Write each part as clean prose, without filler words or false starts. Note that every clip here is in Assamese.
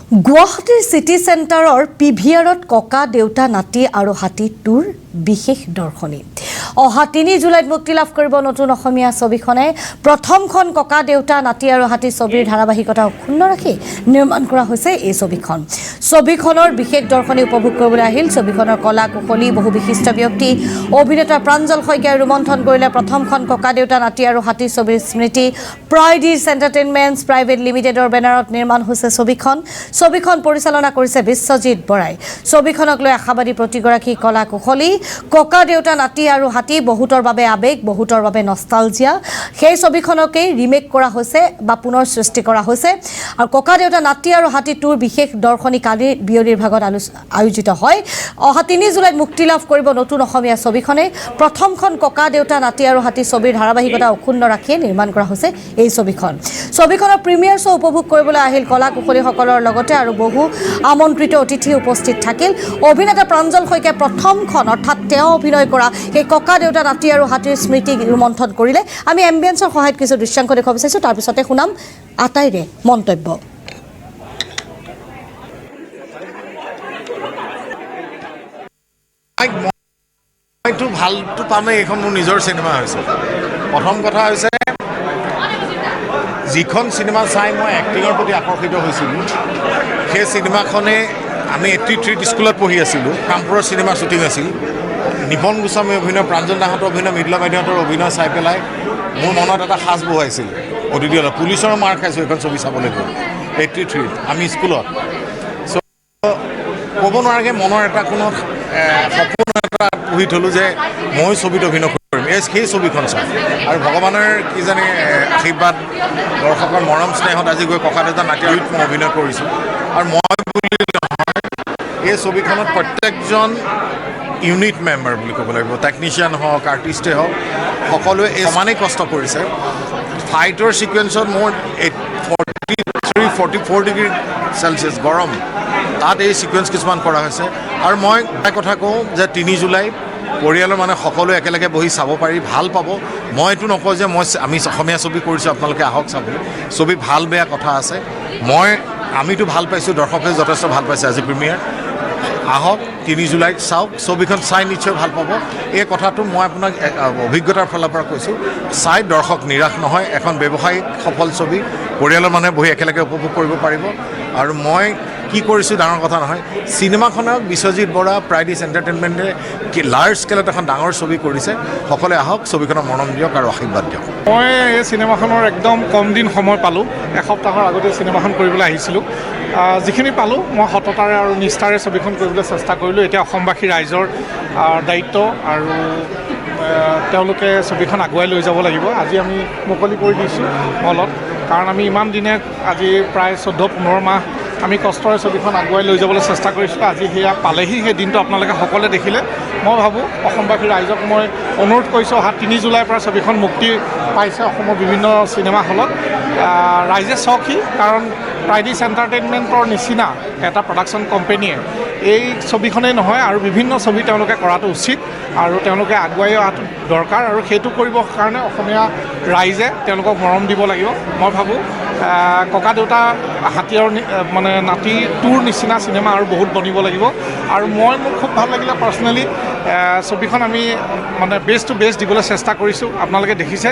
গুৱাহাটীৰ চিটি চেণ্টাৰৰ পিভিআৰত ককা দেউতা নাতি আৰু হাতীটোৰ বিশেষ দৰ্শনী অহা ৩ জুলাইত মুক্তি লাভ কৰিব নতুন অসমীয়া ছবিখনে প্ৰথমখন ককা দেউতা নাতি আৰু হাতী ছবিৰ ধাৰাবাহিকতা অক্ষুণ্ণ ৰাখি নিৰ্মাণ কৰা হৈছে এই ছবিখনৰ বিশেষ দৰ্শনী উপভোগ কৰিবলৈ আহিল ছবিখনৰ কলা কুশলী বহু বিশিষ্ট ব্যক্তি অভিনেতা প্ৰাঞ্জল শইকীয়াই ৰোমন্থন কৰিলে প্ৰথমখন ককা দেউতা নাতি আৰু হাতী ছবিৰ স্মৃতি প্ৰাইডিছ এণ্টাৰটেইনমেণ্টছ প্ৰাইভেট লিমিটেডৰ বেনাৰত নিৰ্মাণ হৈছে ছবিখন পৰিচালনা কৰিছে বিশ্বজিৎ বৰাই ছবিখনক লৈ আশাবাদী প্ৰতিগৰাকী কলা কুশলী ককা দেউতা নাতি আৰু হাতী বহুতৰ বাবে আবেগ বহুতৰ বাবে নষ্টালজিয়া সেই ছবিখনকে ৰিমেক কৰা হৈছে বা পুনৰ সৃষ্টি কৰা হৈছে আৰু ককা দেউতা নাতি আৰু হাতীটোৰ বিশেষ দৰ্শনী কালিৰ বিয়লিৰ ভাগত আয়োজিত হয় অহা ৩ জুলাইত মুক্তি লাভ কৰিব নতুন অসমীয়া ছবিখনে প্ৰথমখন ককা দেউতা নাতি আৰু হাতী ছবিৰ ধাৰাবাহিকতা অক্ষুণ্ণ ৰাখি নিৰ্মাণ কৰা হৈছে এই ছবিখনৰ প্ৰিমিয়াৰ শ্ব উপভোগ কৰিবলৈ আহিল কলা কুশলীসকলৰ লগতে আৰু বহু আমন্ত্ৰিত অতিথি উপস্থিত থাকিল অভিনেতা প্ৰাঞ্জল শইকীয়াই প্ৰথমখন অৰ্থাৎ তেওঁ অভিনয় কৰা সেই ককা দেউতা নাতি আৰু হাতীৰ স্মৃতি ৰোমন্থন কৰিলে আমি এম্বিয়েন্সৰ সহায়ত কিছু দৃশ্যাংশ দেখুৱাব বিচাৰিছোঁ তাৰ পিছতে শুনাম আটাইৰে মন্তব্য মইতো ভালটো পামেই এইখন মোৰ নিজৰ চিনেমা হৈছে প্ৰথম কথা হৈছে যিখন চিনেমা চাই মই এক্টিঙৰ প্ৰতি আকৰ্ষিত হৈছিলোঁ সেই চিনেমাখনে আমি 83 স্কুলত পঢ়ি আছিলোঁ কামপুৰৰ চিনেমা শ্বুটিং আছিল নিপন গোস্বামী অভিনয় প্ৰাঞ্জল দাহঁতৰ অভিনয় মৃদুলা বাইদেউহঁতৰ অভিনয় চাই পেলাই মোৰ মনত এটা সাজ বহুৱাইছিল অতিথিসকলে পুলিচৰ মাৰ খাইছোঁ এইখন ছবি চাবলৈ গৈ 83 আমি স্কুলত ক'ব নোৱাৰাকৈ মনৰ এটা কোনো সপোন এটা পুহি থলোঁ যে মই ছবিত অভিনয় কৰিম সেই ছবিখন চাই আৰু ভগৱানৰ কি জানে আশীৰ্বাদ দৰ্শকৰ মৰম স্নেহত আজি গৈ ককা দেউতা নাতি আৰু মই অভিনয় কৰিছোঁ আৰু মই বুলি নহয় এই ছবিখনত প্ৰত্যেকজন ইউনিট মেম্বাৰ বুলি ক'ব লাগিব টেকনিচিয়ান হওক আৰ্টিষ্টেই হওক সকলোৱে সমানেই কষ্ট কৰিছে ফাইটৰ ছিকুৱেঞ্চত মোৰ 44 ডিগ্ৰী চেলচিয়াছ গৰম তাত এই ছিকুৱেঞ্চ কিছুমান কৰা হৈছে আৰু মই এটা কথা কওঁ যে 3 জুলাইত পৰিয়ালৰ মানে সকলোৱে একেলগে বহি চাব পাৰি ভাল পাব মই এইটো নকওঁ যে আমি অসমীয়া ছবি কৰিছোঁ আপোনালোকে আহক চাবলৈ ছবি ভাল বেয়া কথা আছে আমিতো ভাল পাইছোঁ দৰ্শকে যথেষ্ট ভাল পাইছে আজি প্ৰিমিয়াৰ আহক 3 জুলাইত চাওক ছবিখন চাই নিশ্চয় ভাল পাব এই কথাটো মই আপোনাক অভিজ্ঞতাৰ ফালৰ পৰা কৈছোঁ চাই দৰ্শক নিৰাশ নহয় এখন ব্যৱসায়িক সফল ছবি পৰিয়ালৰ মানুহে বহি একেলগে উপভোগ কৰিব পাৰিব আৰু মই কি কৰিছোঁ ডাঙৰ কথা নহয় চিনেমাখনক বিশ্বজিৎ বৰা প্ৰাইডিছ এণ্টাৰটেইনমেণ্টে লাৰ্জ স্কেলত এখন ডাঙৰ ছবি কৰিছে সকলোৱে আহক ছবিখনৰ মৰম দিয়ক আৰু আশীৰ্বাদ দিয়ক মই এই চিনেমাখনৰ একদম কম দিন সময় পালোঁ এসপ্তাহৰ আগতে চিনেমাখন কৰিবলৈ আহিছিলোঁ যিখিনি পালোঁ মই সততাৰে আৰু নিষ্ঠাৰে ছবিখন কৰিবলৈ চেষ্টা কৰিলোঁ এতিয়া অসমবাসী ৰাইজৰ দায়িত্ব আৰু তেওঁলোকে ছবিখন আগুৱাই লৈ যাব লাগিব আজি আমি মুকলি কৰি দিছোঁ হলত কাৰণ আমি ইমান দিনে আজি প্ৰায় 14-15 মাহ আমি কষ্টৰে ছবিখন আগুৱাই লৈ যাবলৈ চেষ্টা কৰিছোঁ আজি সেয়া পালেহি সেই দিনটো আপোনালোকে সকলোৱে দেখিলে মই ভাবোঁ অসমবাসী ৰাইজক মই অনুৰোধ কৰিছোঁ অহা 3 জুলাইৰ পৰা ছবিখন মুক্তি পাইছে অসমৰ বিভিন্ন চিনেমা হলত ৰাইজে চাওকহি কাৰণ প্ৰাইডিছ এণ্টাৰটেইনমেণ্টৰ নিচিনা এটা প্ৰডাকশ্যন কোম্পেনীয়ে এই ছবিখনেই নহয় আৰু বিভিন্ন ছবি তেওঁলোকে কৰাটো উচিত আৰু তেওঁলোকে আগুৱাই অহাটো দৰকাৰ আৰু সেইটো কৰিবৰ কাৰণে অসমীয়া ৰাইজে তেওঁলোকক মৰম দিব লাগিব মই ভাবোঁ ককা দেউতা হাতী আৰু মানে নাতি টুৰ নিচিনা চিনেমা আৰু বহুত বনিব লাগিব আৰু মোৰ খুব ভাল লাগিলে পাৰ্চনেলি ছবিখন আমি মানে বেষ্ট টু বেষ্ট দিবলৈ চেষ্টা কৰিছোঁ আপোনালোকে দেখিছে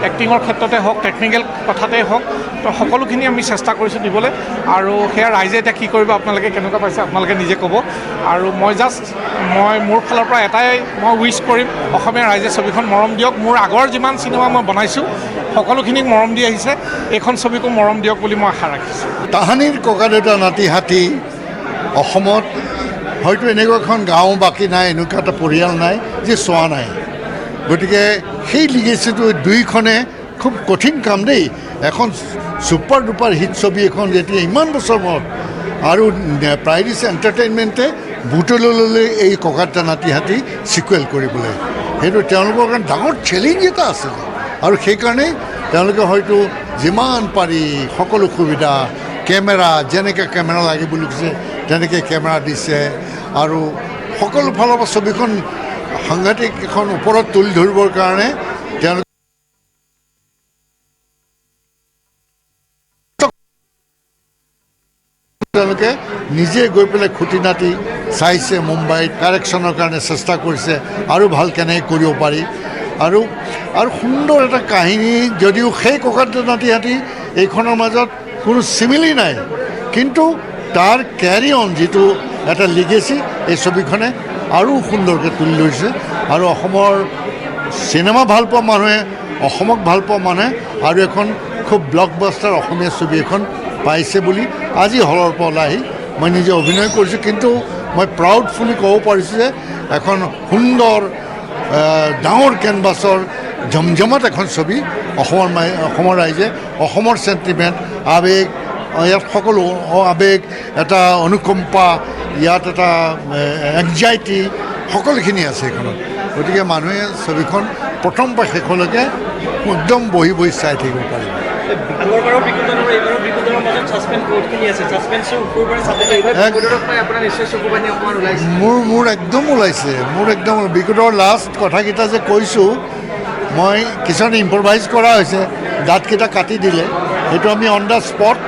এক্টিঙৰ ক্ষেত্ৰতে হওক টেকনিকেল কথাতেই হওক তো সকলোখিনি আমি চেষ্টা কৰিছোঁ দিবলৈ আৰু সেয়া ৰাইজে এতিয়া কি কৰিব আপোনালোকে কেনেকুৱা পাইছে আপোনালোকে নিজে ক'ব আৰু মই মোৰ ফালৰ পৰা এটাই মই উইচ কৰিম অসমীয়া ৰাইজে ছবিখন মৰম দিয়ক মোৰ আগৰ যিমান চিনেমা মই বনাইছোঁ সকলোখিনিক মৰম দি আহিছে এইখন ছবিকো মৰম দিয়ক বুলি মই আশা ৰাখিছোঁ তাহানিৰ ককা দেউতা নাতি হাতী অসমত হয়তো এনেকুৱা এখন গাঁও বাকী নাই এনেকুৱা এটা পৰিয়াল নাই যে চোৱা নাই গতিকে সেই লিগেচিটো দুইখনে খুব কঠিন কাম দেই এখন ছুপাৰ ডুপাৰ হিট ছবি এখন যেতিয়া ইমান বছৰ মূৰত আৰু প্ৰাইডিছ এণ্টাৰটেইনমেণ্টে বুটলৈ ল'লে এই ককা দেউতা নাতি হাতী ছিকুৱেল কৰিবলৈ সেইটো তেওঁলোকৰ কাৰণে ডাঙৰ চেলেঞ্জ এটা আছিলে আৰু সেইকাৰণে তেওঁলোকে হয়তো যিমান পাৰি সকলো সুবিধা কেমেৰা যেনেকৈ কেমেৰা লাগে বুলি কৈছে তেনেকৈ কেমেৰা দিছে আৰু সকলো ফালৰ পৰা ছবিখন সাংঘাতিক এখন ওপৰত তুলি ধৰিবৰ কাৰণে তেওঁলোকে তেওঁলোকে নিজে গৈ পেলাই খুঁটি নাটি চাইছে মুম্বাইত কাৰেকশ্যনৰ কাৰণে চেষ্টা কৰিছে আৰু ভাল কেনেকৈ কৰিব পাৰি আৰু আৰু সুন্দৰ এটা কাহিনী যদিও সেই ককাদেউতা নাতি হাতী এইখনৰ মাজত কোনো চিমিলি নাই কিন্তু তাৰ কেৰি অন যিটো এটা লিগেচি এই ছবিখনে আৰু সুন্দৰকৈ তুলি লৈছে আৰু অসমৰ চিনেমা ভাল পোৱা মানুহে অসমক ভাল পোৱা মানুহে আৰু এখন খুব ব্লকবাষ্টাৰ অসমীয়া ছবি এখন পাইছে বুলি আজি হলৰ পৰা ওলাই আহি মই নিজে অভিনয় কৰিছোঁ কিন্তু মই প্ৰাউডফুলি ক'ব পাৰিছোঁ যে এখন সুন্দৰ ডাঙৰ কেনভাছৰ জমজমাট এখন ছবি অসমৰ ৰাইজে অসমৰ চেণ্টিমেণ্ট আৱেগ ইয়াত সকলো আৱেগ এটা অনুকম্পা ইয়াত এটা এংজাইটি সকলোখিনি আছে এইখনত গতিকে মানুহে ছবিখন প্ৰথম পৰা শেষলৈকে একদম বহি বহি চাই থাকিব পাৰিব মোৰ একদম ওলাইছে মোৰ একদম বিকুটৰ লাষ্ট কথাকেইটা যে কৈছোঁ মই কিছুমান ইম্প্ৰভাইজ কৰা হৈছে দাঁতকেইটা কাটি দিলে সেইটো আমি অন দ্য স্পট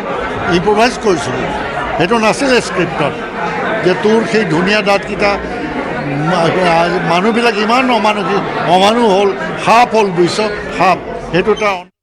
ইম্প্ৰভাইজ কৰিছিলোঁ সেইটো নাছিলে স্ক্ৰিপ্টত যে তোৰ সেই ধুনীয়া দাঁতকেইটা মানুহবিলাক ইমান অমানুহ হ'ল সাপ হ'ল বুজিছ সাপ সেইটো এটা